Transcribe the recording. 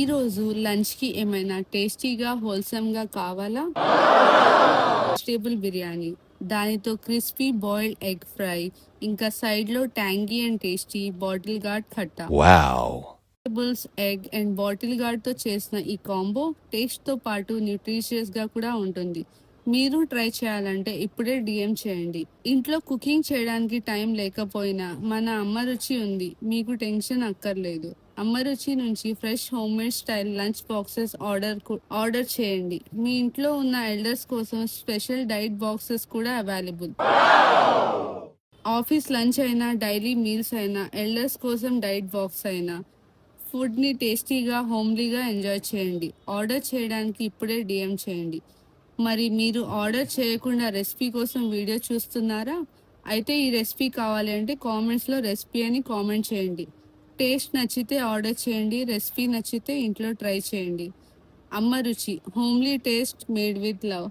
ఈరోజు లంచ్‌కి ఏమైనా టేస్టీగా, హోల్సమ్‌గా కావాలా? వెజిటబుల్ బిర్యానీ. దానితో క్రిస్పీ బాయిల్డ్ ఎగ్ ఫ్రై, ఇంకా సైడ్‌లో tangy and tasty bottle gourd khatta. Wow. Vegetables, egg and bottle గార్డ్‌తో చేసిన ఈ కాంబో టేస్ట్‌తో పాటు న్యూట్రిషియస్‌గా కూడా ఉంటుంది. మీరు ట్రై చేయాలంటే ఇప్పుడే డీఎం చేయండి. ఇంట్లో కుకింగ్ చేయడానికి టైం లేకపోయినా మన అమ్మ రుచి ఉంది. మీకు టెన్షన్ అక్కర్లేదు. అమ్మ రుచి నుంచి fresh homemade style lunch boxes order చేయండి. మీ ఇంట్లో ఉన్న ఎల్డర్స్ కోసం స్పెషల్ డైట్ బాక్సెస్ కూడా అవైలబుల్. ఆఫీస్ లంచ్ అయినా, డైలీ మీల్స్ అయినా, ఎల్డర్స్ కోసం డైట్ బాక్స్ అయినా ఫుడ్ని టేస్టీగా, హోమ్లీగా ఎంజాయ్ చేయండి. ఆర్డర్ చేయడానికి ఇప్పుడే డీఎం చేయండి. మరి మీరు ఆర్డర్ చేయకుండా రెసిపీ కోసం వీడియో చూస్తున్నారా? అయితే ఈ రెసిపీ కావాలి అంటే కామెంట్స్లో రెసిపీ అని కామెంట్ చేయండి. టేస్ట్ నచ్చితే ఆర్డర్ చేయండి. రెసిపీ నచ్చితే ఇంట్లో ట్రై చేయండి. అమ్మ రుచి, homely taste made with love.